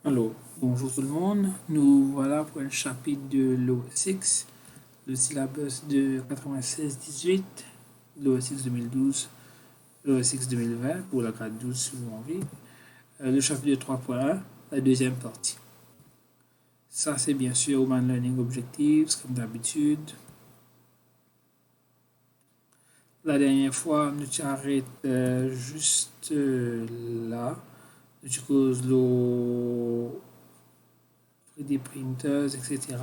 Alors, bonjour tout le monde. Nous voilà pour un chapitre de l'OSX, le syllabus de 96-18, l'OSX 2012, l'OSX 2020 pour la grade 12 si vous avez envie. Le chapitre de 3.1, la deuxième partie. Ça, c'est bien sûr Human Learning Objectives, comme d'habitude. La dernière fois, nous t'arrêtons juste là. Nous cause le 3D printers, etc.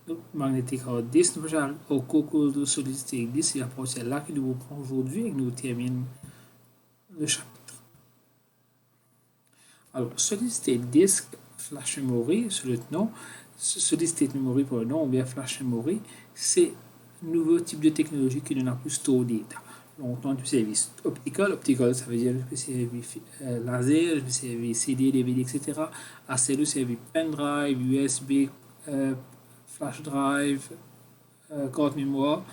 Donc, magnetic hard disk, nous allons au cause de solid state disk, c'est la partie là que nous prenons aujourd'hui et nous terminons le chapitre. Alors, solid state disk, flash memory, c'est le nom, solid state memory pour le nom, ou bien flash memory, c'est un nouveau type de technologie qui ne a plus store data. Donc, on a du service optical. Optical, ça veut dire le service laser, le service CD, DVD, etc. C'est le service pendrive, USB, flash drive, carte mémoire,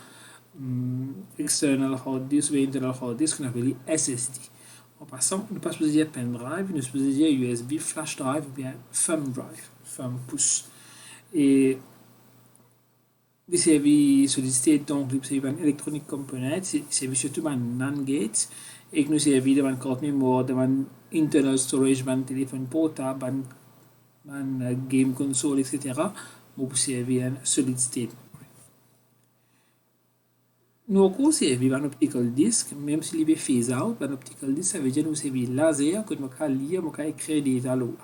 external hard disk ou internal hard disk qu'on appelle SSD. En passant, nous ne pas dire pendrive, nous supposons dire USB, flash drive ou bien thumb drive, thumb pouce. Et les services sollicités donc les services electronic components, c'est surtout dans NAND gates et que nous servons devant carte mémoire, devant internal storage, devant téléphone portable, devant game console, etc. Pour servir un solid state. Nous avons servi un optical disk, même s'il est phase out, un optical disk, ça veut dire que nous servons laser, que nous pouvons lire, nous pouvons écrire des talons.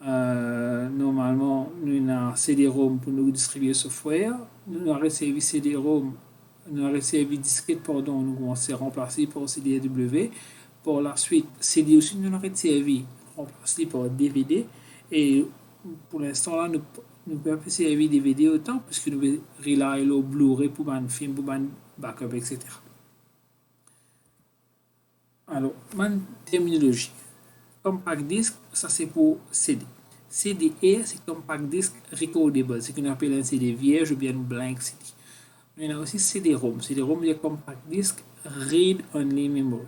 Normalement, nous avons CD-ROM pour nous distribuer le software. Nous avons servi CD-ROM, nous avons servi disquette, pardon, nous avons remplacé par CD-AW. Pour la suite, CD aussi, nous avons servi remplacé par DVD. Et pour l'instant, là, nous pouvons servir DVD autant, puisque nous rely au Blu-ray pour un film, pour un backup, etc. Alors, ma terminologie. Compact disc, ça c'est pour CD. CDR, c'est compact disc recordable, c'est ce qu'on appelle un CD vierge ou bien un blank CD. Il y a aussi CD-ROM. CD-ROM, c'est compact disc read only memory.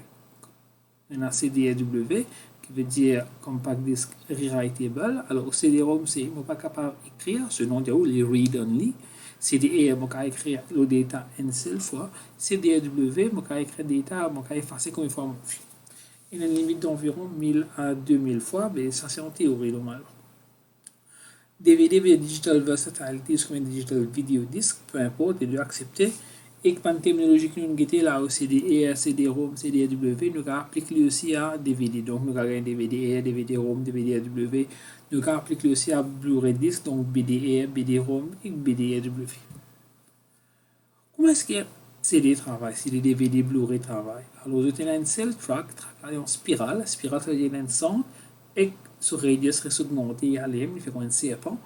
Il y a CD-AW, qui veut dire compact disc rewritable. Alors, CD-ROM, c'est pas capable d'écrire, ce nom dit les read only. CDR, je peux écrire le data une seule fois. CD-AW, je peux écrire le data, je peux effacer comme une fois. Il y a une limite d'environ 1000 à 2000 fois, mais ça c'est en théorie normalement. DVD via Digital Versatility, comme un Digital Video Disc, peu importe, les deux acceptés. Et que par terminologie que nous avons là au CD-R, CD-ROM, CD-AW, nous appliquons aussi à DVD. Donc nous avons un DVD-R, DVD-ROM, DVD-AW. Nous appliquons aussi à Blu-ray Disc, donc BD-R, BD-ROM et BD-AW. Comment est-ce que CD travaille, si les DVD Blu-ray travaillent? Alors, vous avez une seule track en spirale. Spirale, ça veut dire un centre, et ce radius serait segmenté, il fait comme un serpent.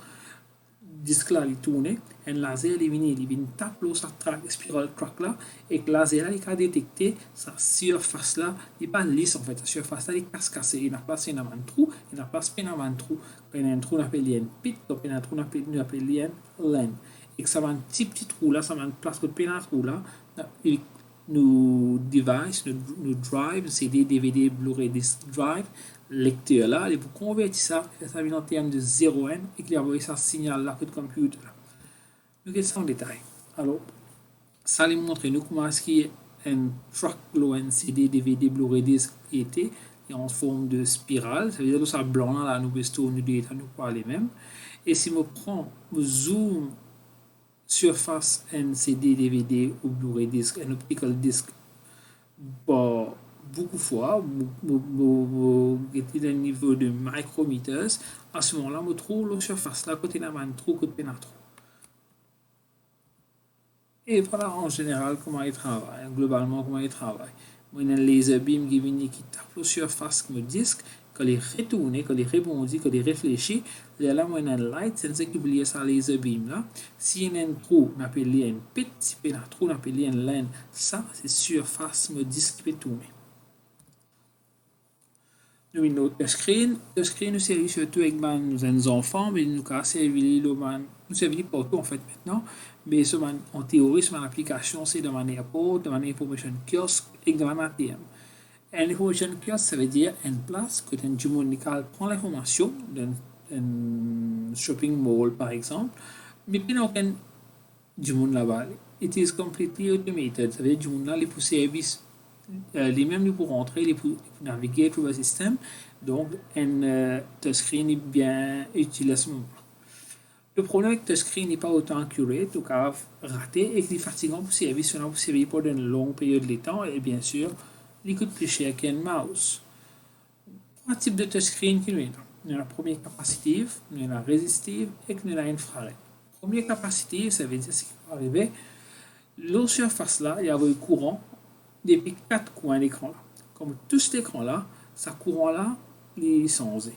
Disque là, il tourne, un laser, il vient taper sur track, spirale track là, et le laser là, il a détecté sa surface là, il n'est pas lisse en fait, sa surface là, il est cassé, il a placé dans un trou, il a placé dans un trou. Quand il y a un trou, on appelle un pit, quand il y a un trou, on appelle un lane. Et que ça va un petit trou là, ça va une place que le trou là, nos devices, nos drives, CD, DVD, Blu-ray, disc drive, lecteur là, et vous convertissez ça vient en termes de 0N et qu'il envoie ça signal là pour le computer. Nous regardons ça en détail. Alors, ça lui montre nous comment est-ce qu'il y a un track un CD, DVD, Blu-ray, disc était en forme de spirale. Ça veut dire que ça blanc là, nous bestons, nous data, nous parler même. Et si je prends, je zoom surface un CD, DVD ou Blu-ray disc, un optical disc, beaucoup de fois, un niveau de micrometers, à ce moment-là, je trouve la surface là, côté d'un trou, côté d'un trou. Et voilà en général comment il travaille, globalement comment il travaille. Moi, il y a un laser beam qui tape la surface comme disque, quand il retourne, quand il rebondit, quand il réfléchit, là, moi, il y a un light, c'est oublier ça laser beam là. Si il y a un trou, on appelle un pit, si il y a un trou, on appelle un lane. Ça, c'est surface me disque qui peut tourner. Nous avons notre screen. Le screen nous sert surtout avec nos enfants, mais nous servons partout en fait maintenant. Mais en théorie, c'est une application, c'est dans un airport, dans un information kiosque et dans un ATM. Un information kiosque, ça veut dire une place que un monde prend l'information d'un un shopping mall par exemple, mais puis il n'y a aucun du monde là-bas. It is completely automated. Ça veut dire du monde là, les pour services, les mêmes pour rentrer, les pour naviguer tout le système. Donc, un touchscreen est bien utile à ce moment. Le problème avec touchscreen n'est pas autant accurate, ou car raté, et qu'il est fatigant pour servir, pour servir pendant une longue période de temps, et bien sûr, il coûte plus cher qu'un mouse. Trois types de touchscreen qui nous aident. Nous avons la première capacitive, nous avons la résistive et nous avons l'infrared. Première capacitive, ça veut dire ce qui va arriver. L'autre surface là, il y a le courant depuis quatre coins d'écran là. Comme tout cet écran là, ce courant là, il est censé.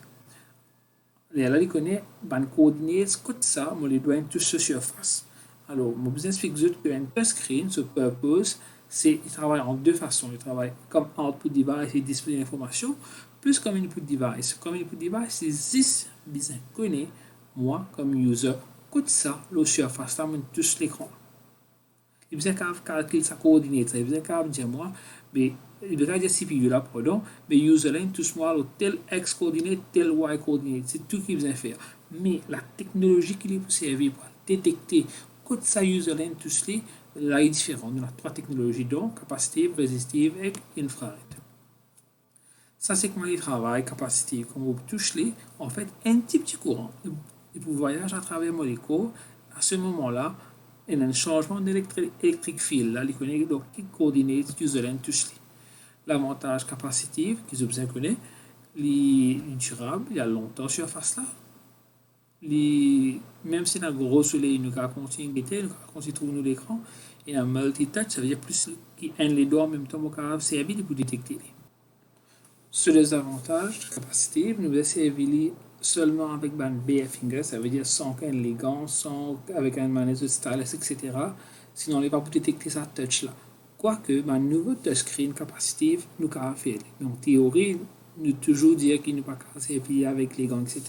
Et là, il connaît les coordinates, comme ça, on les doit tous sur surface. Alors, mon business fixe qu'un touchscreen, ce purpose, c'est il travaille en deux façons. Il travaille comme output device et display d'information, plus comme input device. Comme input device, c'est 10 besoin connaît, moi, comme user, comme ça, le surface là, on tous l'écran. Il besoin calculer sa coordinate, il besoin dire moi, mais il doit dire CPU là, pardon, mais user là, tous moi, tel X coordinate, tel Y coordinate, c'est tout qu'il besoin faire. Mais la technologie qui est pour servir pour détecter quand ça user là, tous les, là est différent. On a trois technologies, donc capacitive, résistive et infrared. Ça, c'est comment il travaille, capacitive. Comme vous touchez, en fait, un petit courant. Il peut voyager à travers le molécule. À ce moment-là, il y a un changement d'électrique field. Là, il connaît donc qui coordinate user line touche. L'avantage capacitif, qu'ils ont besoin de connaître, il est durable, il y a longtemps sur face là. Même si on a un gros soleil, nous allons continuer à trouver l'écran. Et un multitouch, ça veut dire plus qu'il a les doigts en même temps pour servir pour détecter. Sur les avantages capacitifs, nous allons servir seulement avec un bare finger, ça veut dire sans qu'un les gants, sans avec un manette de stylus, etc. Sinon, on n'est pas pour détecter sa touch là. Quoique, un nouveau touchscreen capacitif, nous allons faire. Donc, théorie, nous toujours dire qu'il n'est pas servir avec les gants, etc.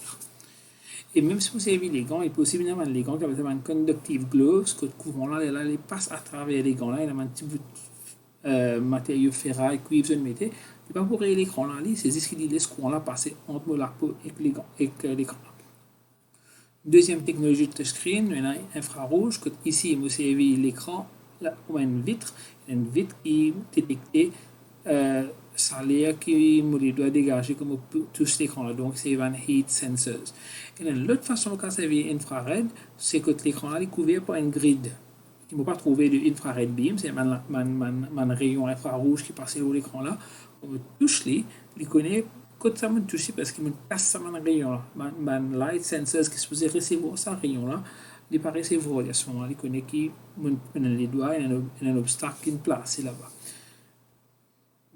Et même si vous servez les gants, il peut aussi venir les gants qui ont un conductive gloves, que le courant là, il passe à travers les gants là, il y a un petit bout de matériau ferraille, cuivre, je le mettais. C'est pas pour l'écran là, c'est juste qu'il laisse courant là passer entre la peau et l'écran. Deuxième technologie de touchscreen, on a infrarouge, que ici, vous servez l'écran, on a une vitre qui détecte ça l'air qui doit dégager comme tout cet écran là, donc c'est un heat sensors. Et l'autre façon de servir infrared, c'est que l'écran là est couvert par une grid. Il ne peut pas trouver de infrared beam, c'est un rayon infrarouge qui passe sur l'écran là. On touche il connaît quand ça me touche parce qu'il me passe ça un rayon là. Man light sensors qui est supposé recevoir ça rayon là, il paraît recevoir à ce moment là, il connaît qui les doigts, il y a un obstacle qui est placé là-bas.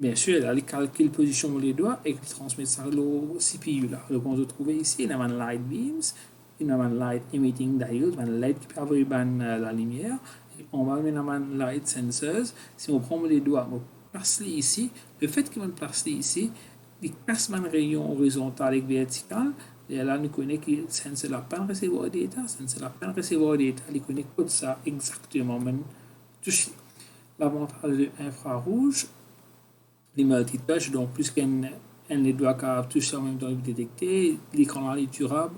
Bien sûr, il calcule la position des doigts et il transmet ça au CPU là. Donc on se trouve ici, il y a un light beams, il y a un light emitting diode, un light qui peut avoir la lumière. Et on va mettre un light sensors. Si on prend les doigts, on place ici. Le fait qu'on place ici, il passe un rayon horizontal et vertical. Et là, nous connaissons que le sensor n'a pas recevoir des data, il connaît tout ça exactement. L'avantage de l'infrarouge, les multitouch, donc plus qu'un les doigts qui touchent en même temps détecter, l'écran là est durable.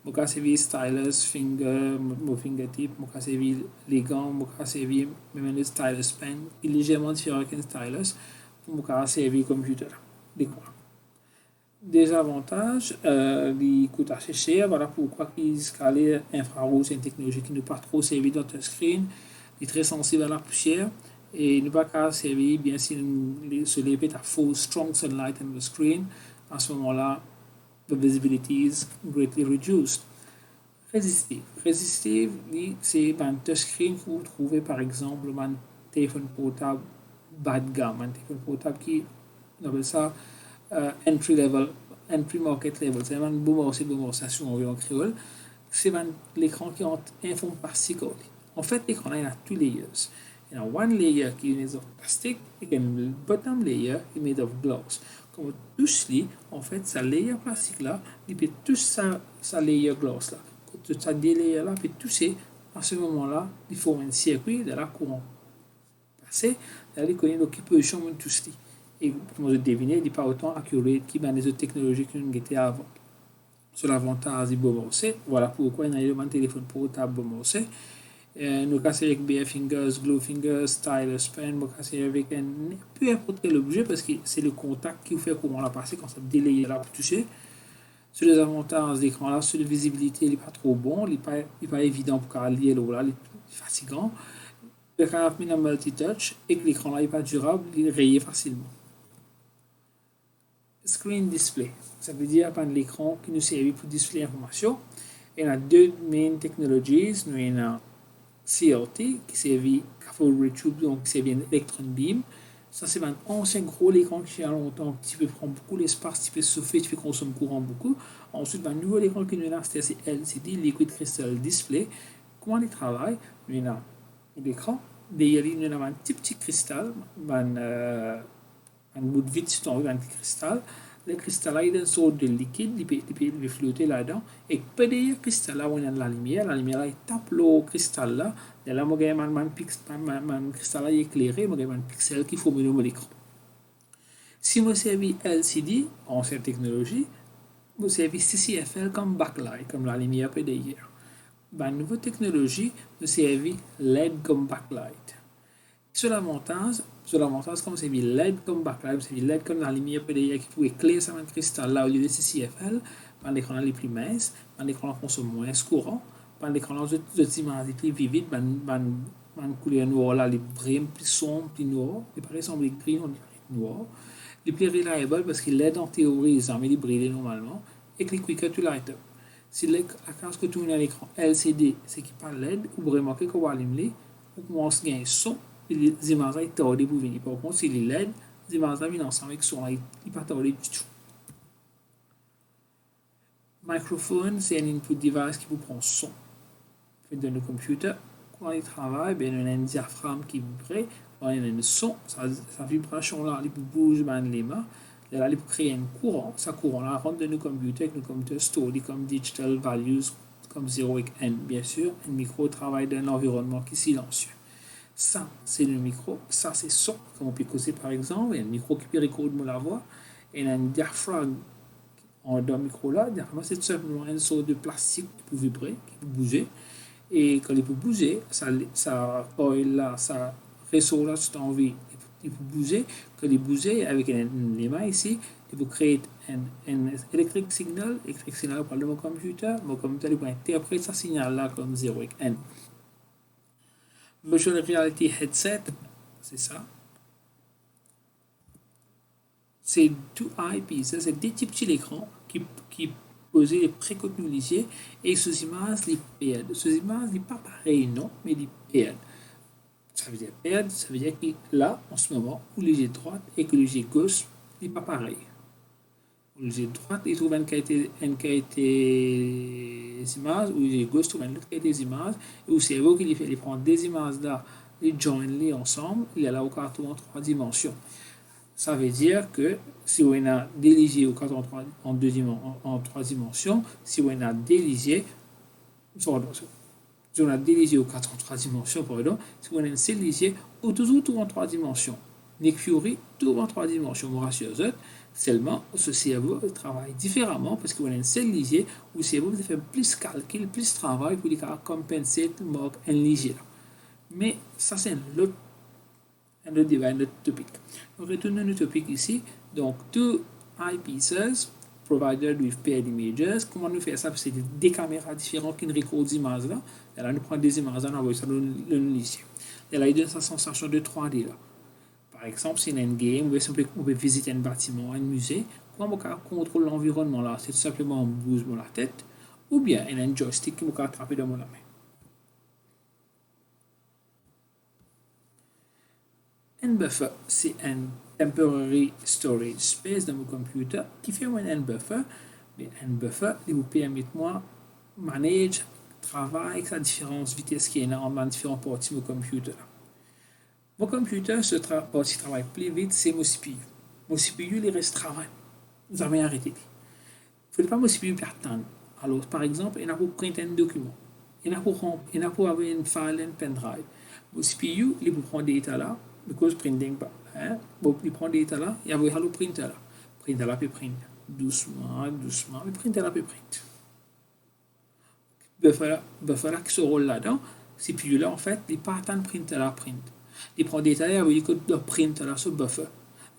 Je peux servir stylus, finger, mon fingertip, je peux servir les gants, je peux servir même le stylus pen, il est légèrement différent qu'un stylus, je peux servir computer. Des avantages, il coûte assez cher, voilà pourquoi il scale infrarouge, c'est une technologie qui n'est pas trop servie dans le screen, il est très sensible à la poussière. Et ne pas qu'à servir bien si le soleil est à full strong sunlight on the screen, à ce moment-là, the visibility is greatly reduced. Résistive, c'est un touchscreen que vous trouvez par exemple un téléphone portable bas de gamme, un téléphone portable qui, on appelle ça entry market level, c'est un bon station en créole, c'est l'écran qui est informe par cycle. En fait, l'écran là, il a two layers. You know, one layer is made of plastic et the bottom layer is made of glass. Comme touche en fait, sa layer plastique là, il peut toucher sa layer glass là. Quand sa layer là peut toucher, à ce moment-là, il faut un circuit de la courant passé, il connaît donc position de touche. Et comme vous devinez, il n'est pas autant accurate que les autres technologies que nous avons avant. sur l'avantage du bon voilà pourquoi on a un téléphone portable bon nous casser avec BF Fingers, Glow Fingers, Stylus Pen, nous casser avec peu importe quel objet parce que c'est le contact qui vous fait comment la passer quand ça délaye là pour toucher. Sur les avantages d'écran là, sur la visibilité, il n'est pas trop bon, il n'est pas évident pour lier là, il est fatigant. Le caractère multi-touch et que l'écran là n'est pas durable, il est rayé facilement. Screen display, ça veut dire un l'écran qui nous sert pour displayer l'information. Il y a deux main technologies, nous avons CRT qui servait cathode ray tube, donc qui servait electron beam. Ça c'est un ancien gros écran qui a longtemps, qui peut prendre beaucoup d'espace, qui peut souffler, qui peut consommer courant beaucoup. Ensuite, un nouveau écran qui nous a, c'est LCD, Liquid Crystal Display. Comment il travaille? Nous avons l'écran, derrière lui, nous avons un petit cristal, un bout de vide sur un petit cristal. Le cristal là, il est une sorte de liquide, il peut flotter là-dedans. Et derrière le cristal là, on a de la lumière là, il tape le cristal là. Et là, on a un cristal là éclairé, on a un pixel qui forme l'écran. Si vous servez LCD, ancienne technologie, vous servez CCFL comme backlight, comme la lumière peut derrière. La nouvelle technologie, vous servez LED comme backlight. Sur l'avantage, comme c'est LED comme backlight, c'est LED comme la lumière qui peut éclairer sur un cristal là au lieu de CCFL, par l'écran est plus mince, par l'écran consomme moins courant, par l'écran de images plus vivides, par couleur noire là, les brillants plus sombres, plus noirs, les pareils sont gris, on dirait noir. Les plus reliable parce que LED en théorie, ils ont mis les briller normalement, et que les quicker to light up. Si la case que tu as à l'écran LCD, c'est qui pas LED, ou vraiment que vous allumez, ou commence à gagner son. Les images sont tordées pour venir. Par contre, si les LED, les images sont ensemble avec son, ils ne sont pas tordées du tout. Microphone, c'est un input device qui vous prend son. Dans le computer, quand il travaille, on a un diaphragme qui vibre, on a un son, sa vibration là, il bouge les mains. Là, il peut créer un courant. Ce courant-là rentre dans le computer, avec le computer store, comme digital values, comme 0 et n, bien sûr. Un micro travaille dans un environnement qui est silencieux. Ça, c'est le micro. Ça, c'est son, comme on peut causer par exemple. Il y a un micro qui peut recorder la voix. Et il y a un diaphragme dans le micro-là. Le diaphragme, c'est tout simplement une sorte de plastique qui peut vibrer, qui peut bouger. Et quand il peut bouger, ça coil là, ça ressort là, c'est envie. Il peut bouger. Quand il bouge avec les mains ici, il peut créer un electric signal. Electric signal par le computer. Le computer il peut interpréter ce signal-là comme 0 et n. Virtual Reality Headset, c'est ça. C'est deux eyepieces, c'est des petits écrans qui posent les préconisés et ces images les perdent. Ces images n'est pas pareil, non, mais les perdent. Ça veut dire perdre, ça veut dire que là, en ce moment, où les yeux droite et que les yeux gauche n'est pas pareil. Les yeux droite, ils trouvent une qualité des images, ou les yeux gauche trouvent une autre qualité des images, et au cerveau qui fait, il prend des images là, les joint-les ensemble, il y a là au carton en 3 dimensions. Ça veut dire que si on a déligé au carton en 3 dimensions, si on a déligé, si on a déligé au carton en 3 dimensions, pardon, si on a un seul lisier, ou toujours tout en 3 dimensions. Nick Fury, tout en 3 dimensions, mon ratio Z, seulement ce cerveau travaille différemment parce qu'on a un seul lisier où le cerveau fait plus calcul, plus travail pour compenser un lisier. Mais ça, c'est un autre topic. On retourne à notre topic ici. Donc, two eyepieces provided with paired images. Comment nous faire ça? C'est des caméras différentes qui nous recordent des images là. Et là, nous prenons des images là, on envoie ça dans le lisier. Et là, il donne sa sensation de 3D là. Par exemple, si on a une game, on peut visiter un bâtiment, un musée, comment on contrôle l'environnement là? C'est tout simplement on bouge la tête, ou bien on a un joystick qui peut attraper dans la main. Un buffer, c'est un temporary storage space dans mon computer qui fait un buffer. Mais un buffer, il vous permet de manager, travailler avec la différence vitesse qui est dans différentes parties de mon computer. Mon computer travaille plus vite, c'est mon CPU. Mon CPU, il reste travail. Vous avez arrêté. Il ne faut pas mon CPU attendre. Alors, par exemple, il a pour printer un document. Il a pour avoir une file, un pendrive. Mon CPU, il peut prendre des data là, because printing pas. Il prend des data là, il a le printer là. Printer là peut prendre. doucement, le printer la peut print. Buffer là qui se rôle là-dedans, CPU là en fait, il pas attendre printer la print. Il prend des détails, il que le printer là sur buffer.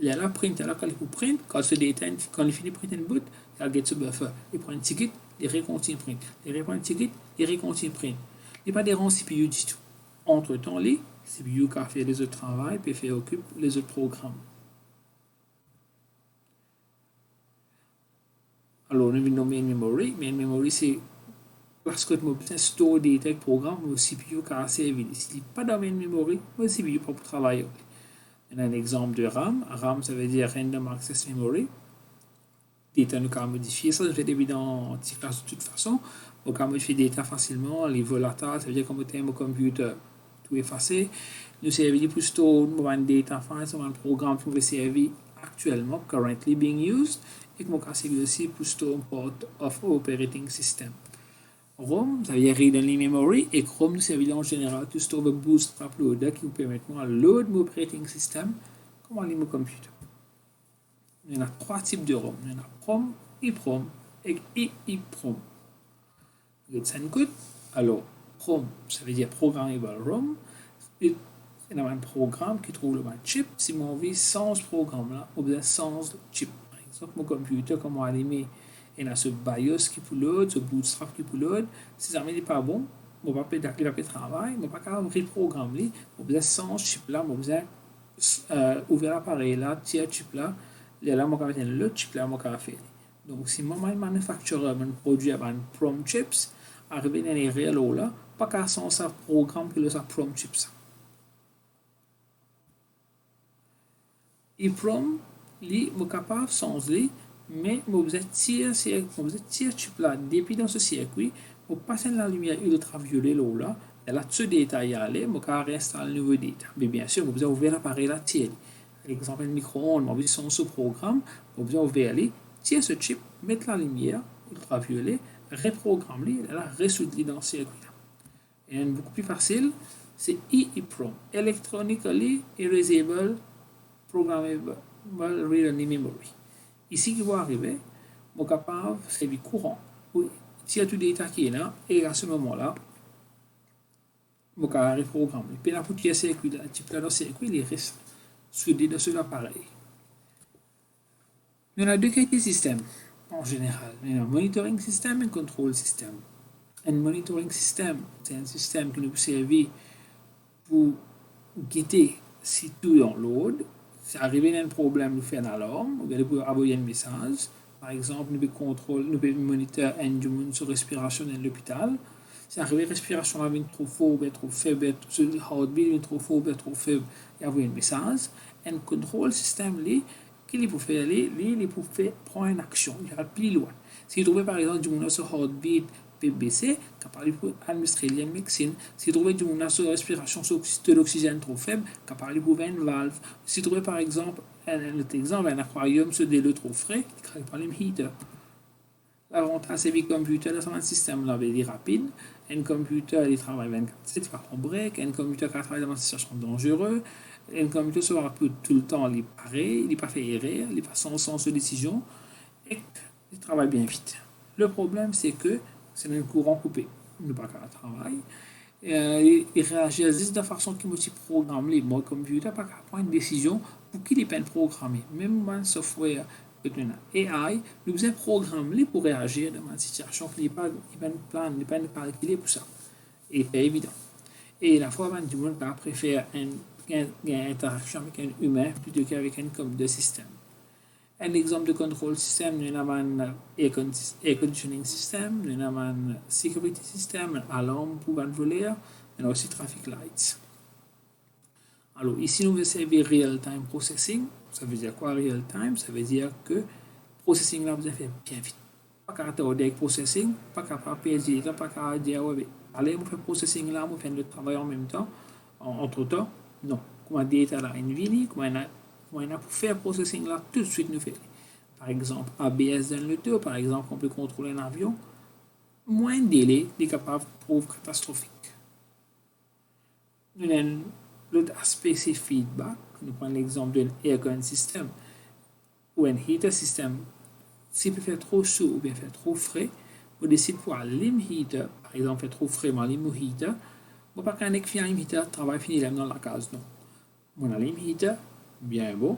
Il y a la printer là quand il print, quand ce data, quand il finit de printer une bout, il get ce buffer. Il prend un ticket, il recontinue print. Il reprend un ticket, il recontinue print. Il n'y a pas de rang CPU du tout. Entre-temps, les CPU qui a fait les autres travail, puis fait occupe les autres programmes. Alors, nous avons main memory. Main memory, c'est parce que nous avons store data avec programme, le CPU qui a servi. S'il n'y a pas de main memory, le CPU pas pour travailler. On a un exemple de RAM. RAM, ça veut dire Random Access Memory. Data nous can modifier. Ça, c'est évident de toute façon. On peut modifier data facilement. Les volatiles, ça veut dire qu'on peut au computer tout effacer. Nous servons pour store une data file, c'est un programme qui nous servir actuellement, currently being used, et qui nous servir aussi pour store part of operating system. ROM, ça veut dire read only memory, et ROM nous servent en général pour store le bootstrap loader qui nous permet de load mon operating system comme mon computer. Il y en a 3 types de ROM. Il y en a PROM, EEPROM et EEPROM. C'est good. Alors, PROM, ça veut dire Programmable ROM. Il y a un programme qui trouve le chip. Si mon envie sans ce programme-là, on besoin sans chip. Par exemple, mon computer, comment allumer, il y a ce BIOS qui peut load, ce bootstrap qui peut load. Si ça n'est pas bon, on va pas travailler, on va pas reprogrammer. On besoin sans chip là, on besoin ouvrir l'appareil là, tirer le chip là. Là, on va mettre le chip là, on va faire. Donc, si mon manufacturer produit un PROM chips, arriver dans les réels là, pas qu'à son programme que le PROM chips. EEPROM, li est capable sans lui, mais vous êtes tiré chip là depuis dans ce circuit, vous passez la lumière ultraviolet là, et là ce détail aller, vous pouvez installer le nouveau data. Mais bien sûr, vous pouvez ouvrir l'appareil là tirer. Par exemple, un micro-ondes, vous avez ce programme, vous pouvez ouvrir aller, tirer ce chip, mettre la lumière ultraviolet, reprogrammer, et là résoudre dans ce circuit là. Et un beaucoup plus facile, c'est EEPROM, Electronically Erasable Programmable Read-Only Memory. Ici, qui va arriver, on est capable de servir courant pour tirer tout le data qui est là, et à ce moment-là, on est capable de reprogrammer. Puis là, pour tirer ce circuit là, dans le circuit, il reste soudé sur l'appareil. Il y en a 2 qualités de système en général. Il y a un monitoring system et un control system. Un monitoring system, c'est un système qui nous sert pour guetter si tout est en load. Si arrivé à un problème, nous faisons une alarme, nous pouvons envoyer un message. Par exemple, nous pouvons monitorer une sur respiration dans l'hôpital. Si arrivé à respiration est trop fort, trop faible, le heartbeat est trop fort, trop faible, il y a un message. Un control système, qui peut faire, il peut faire prendre une action, il va plus loin. Si vous trouvez par exemple du monde sur heartbeat, PBC, capable de administrer les médecines. Si vous trouvez du monde sur respiration de l'oxygène trop faible, capable de trouver une valve. Si vous trouvez par exemple un aquarium sur des eaux trop frais, il capable de heater. L'avantage c'est que le computer c'est un système rapide. Un computer il travaille 24/7, il va pas break. Un computer qui travaille dans une situation dangereuse. Un computer se rappelle tout le temps, il paraît, il n'est pas fait erreur, il n'est pas sans sens de décision et il travaille bien vite. Le problème c'est que c'est un courant coupé, il n'est pas qu'à travailler. Il réagit juste de façon qui motive programme. Le computer pas qu'à prendre une décision pour qu'il est programmé. Même un software AI, nous devons programmer pour réagir dans une situation qui n'est pas plan, n'est pas calculé pour ça. Et c'est évident. Et la fois, du monde préfère une interaction avec un humain plutôt qu'avec un computer système. Un exemple de control system, nous avons un air conditioning system, nous avons un security system, un alarme pour voler, et aussi traffic lights. Alors ici, nous allons servir real-time processing. Ça veut dire quoi real-time? Ça veut dire que processing là, vous avez fait bien vite. Pas qu'à attendre avec processing, pas qu'à perdre, pas qu'à dire, ouais, allez, vous faites processing là, vous faites le travail en même temps, entre-temps, non. Comment data là, une vie, comment on a pour faire processing là, tout de suite nous fait. Par exemple, ABS dans le tour, par exemple, on peut contrôler un avion, moins de délai, est capable de prouver catastrophique. L'autre aspect, c'est feedback. Nous prenons l'exemple d'un aircon system ou un heater system. S'il peut faire trop chaud ou bien faire trop frais, on décide pour allumer le heater, par exemple, faire trop frais, on allume le heater. On pas qu'un qui allume le heater, travail fini là dans la case, non. On allume le heater, bien beau.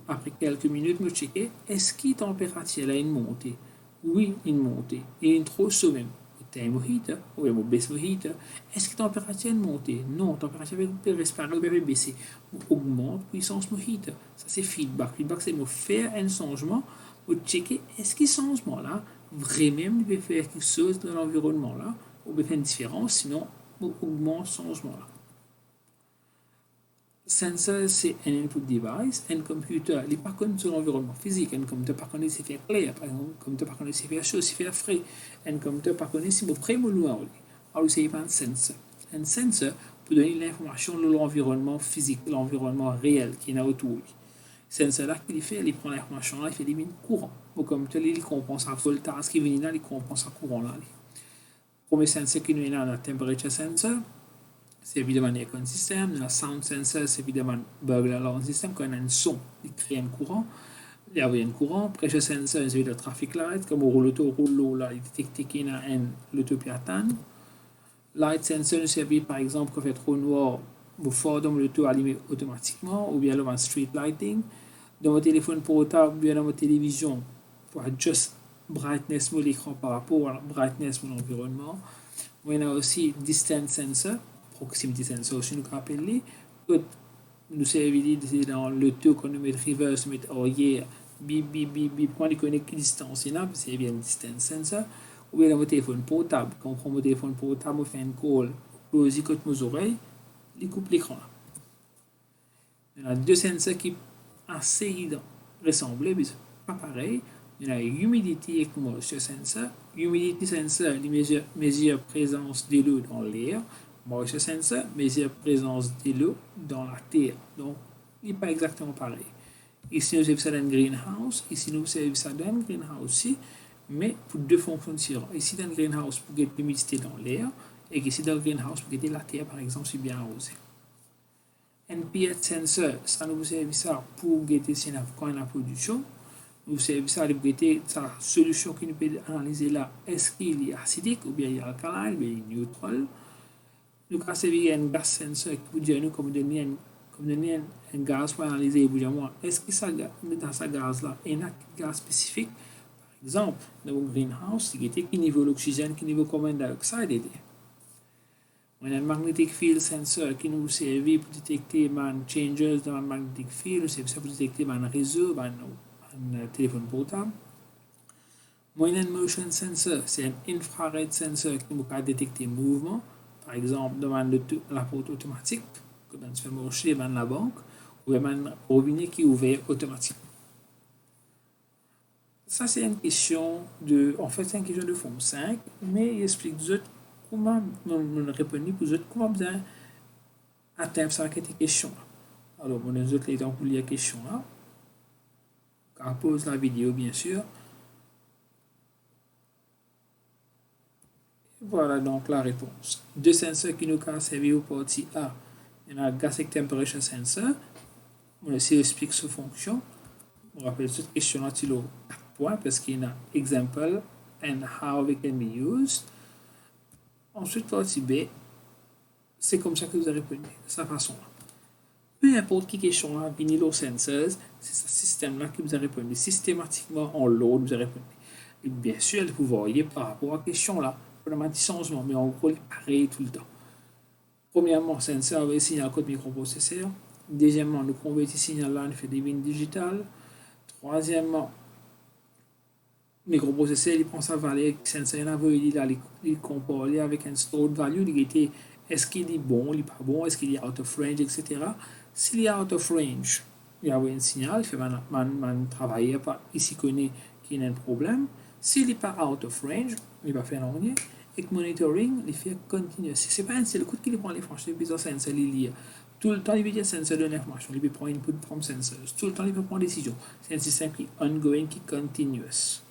Après quelques minutes, je checker, est-ce que la température a une montée? Oui, une montée. Et une trop chaud même. Tem o heater, ou bien on baisse le heater. Est-ce que la température a monté? Non, la température peut rester ou bien baisser. On augmente la puissance du heater. Ça, c'est feedback. Feedback, c'est de faire un changement pour checker est-ce que ce changement-là, vraiment, il peut faire quelque chose dans l'environnement-là, ou peut faire une différence, sinon, on augmente ce changement-là. Sensor, c'est un input device. Un computer, il n'est pas connu sur l'environnement physique. Un computer pas connu si faire clair, par exemple. Un computer pas connu si faire chaud, si faire frais. Un computer pas connu si vous prenez le loin. Alors, c'est un sensor. Un sensor pour donner l'information de l'environnement physique, l'environnement réel qui est autour. Sensor là, qu'il fait, il prend l'information là, il fait des mines courant. Le computer, il comprend sa voltage qui vient là, il comprend sa courant là. Le premier sensor qui nous est là, la temperature sensor. C'est évidemment un aircon system. Le sound sensor, c'est évidemment un burglar alarm system. Quand on a un son, il crée un courant. Il y a un courant. Pressure sensor, c'est le traffic light. Comme on roule l'auto, là, il détecte qu'il y a un l'autopiatan. Light sensor nous servait par exemple quand il fait trop noir, vous faites l'auto allumé automatiquement, ou bien le street lighting. Dans votre téléphone portable, ou bien dans votre télévision, pour adjuster brightness de l'écran par rapport à la brightness de l'environnement. On a aussi distance sensor. Proximity sensor aussi nous rappelle nous servir dans le taux qu'on met reverse met arrière bip bip bip bip quand il connaît quelle distance il a c'est bien distance sensor ou bien dans votre téléphone portable quand on prend votre téléphone portable on fait un call close il cote nos oreilles il coupe l'écran il y a deux sensors qui assez ressemblent mais pas pareil il y a humidity et moisture sensor humidity sensor il mesure présence de l'eau dans l'air. Moisture sensor mesure la présence de l'eau dans la terre. Donc, il n'est pas exactement pareil. Ici, nous avons ça dans un greenhouse. Ici, nous avons ça dans un greenhouse aussi, mais pour deux fonctions différentes. Ici, dans le greenhouse, pour gagner l'humidité dans l'air, et ici, dans le greenhouse, pour gagner la terre, par exemple, si bien arrosé. Un pH sensor, ça nous avons ça pour gagner quand on a la production. Nous avons ça pour gagner la solution qui nous peut analyser là, est-ce qu'il est acidique, ou bien il est alcalin, ou bien il est neutral. Nous avons servi un gaz sensor qui vous dit nous comme donner un gaz pour analyser et vous dire est-ce que dans ce gaz-là, il y a un gaz spécifique, par exemple, dans le greenhouse, il y a quel niveau d'oxygène, quel niveau de carbone dioxyde. On a un magnetic field sensor qui nous sert pour détecter les changes dans le magnetic field, c'est pour détecter les réseaux, un téléphone portable. On a un motion sensor, c'est un infrared sensor qui nous permet de détecter le mouvement. Par exemple, devant la porte automatique, que on se fait marcher devant la banque, ou un robinet qui est ouvert automatiquement. Ça, c'est une question en fait, c'est une question de forme 5, mais il explique comment nous répondons pour comment bien atteindre cette question-là. Alors, on nous les temps pour lire la question-là. On pose la vidéo, bien sûr. Voilà donc la réponse. Deux sensors qui nous ont servi au partie A. Il y a un gas temperature sensor. On essaie d'expliquer sa fonction. On rappelle cette question-là, tu l'as 4 points parce qu'il y a un example and how it can be used. Ensuite, partie B, c'est comme ça que vous avez répondu, de cette façon-là. Peu importe qui question-là, vinilo sensors, c'est ce système-là que vous avez répondu. Systématiquement, en load, vous avez répondu. Et bien sûr, vous voyez par rapport à la question-là, vraiment des changements, mais en gros, il est pareil tout le temps. Premièrement, sensor avec signal code microprocesseur. Deuxièmement, nous convertissons signal là, on fait des bins digitales. Troisièmement, microprocesseur, il prend sa valeur, sensor, il compare avec un stored value, il était est-ce qu'il est bon, il n'est pas bon, est-ce qu'il est out of range, etc. S'il est out of range, il y a un signal, il fait man travailler pas ici connaît qu'il y a un problème. S'il n'est pas out of range, il va faire rien. Et monitoring, il fait continuous. C'est pas un seul coup qu'il prend les franchises, puis ça sensor, il lit. Tout le temps, il veut dire sensor de l'information, il peut prendre input from sensors. Tout le temps, il peut prendre décision. C'est un système qui est ongoing, qui est continuous.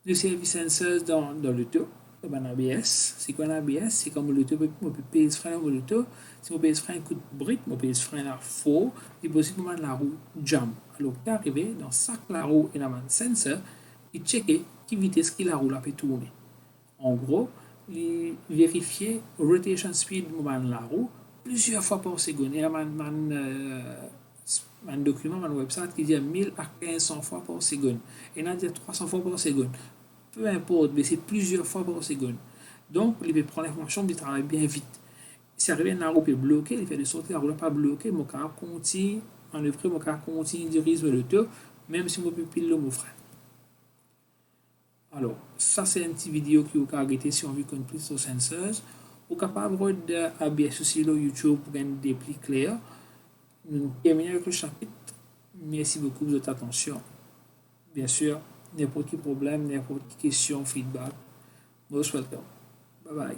Le service sensors dans le taux, dans ABS. C'est quoi un ABS? C'est comme le taux, on peut payer le frein dans le taux. Si on paye le frein un coup de brique, on paye le frein là faux, et possiblement la roue jump. Alors, qui est arrivé dans chaque la roue et dans un sensor, il checker qui vitesse qui la roue a peut tourner. En gros, il vérifier rotation speed de la roue plusieurs fois par seconde. Il y a un document, un website qui dit 1000 à 1500 fois par seconde. Et il a dit 300 fois par seconde. Peu importe, mais c'est plusieurs fois par seconde. Donc, il peut prendre l'information, il travaille bien vite. Si arrive la roue est bloquée, il fait de sorte que la roue n'est pas bloquée, mon car continue, en œuvre, mon car continue de rythme le tour, même si mon pupille le frein. Alors, ça c'est une petite vidéo qui vous a arrêté si on veut qu'on plus sur sensors. Vous êtes capable d'habiller sur YouTube pour gagner des plis clairs. Nous terminons avec le chapitre. Merci beaucoup de votre attention. Bien sûr, n'importe quel problème, n'importe quelle question, feedback, most welcome. Bye bye.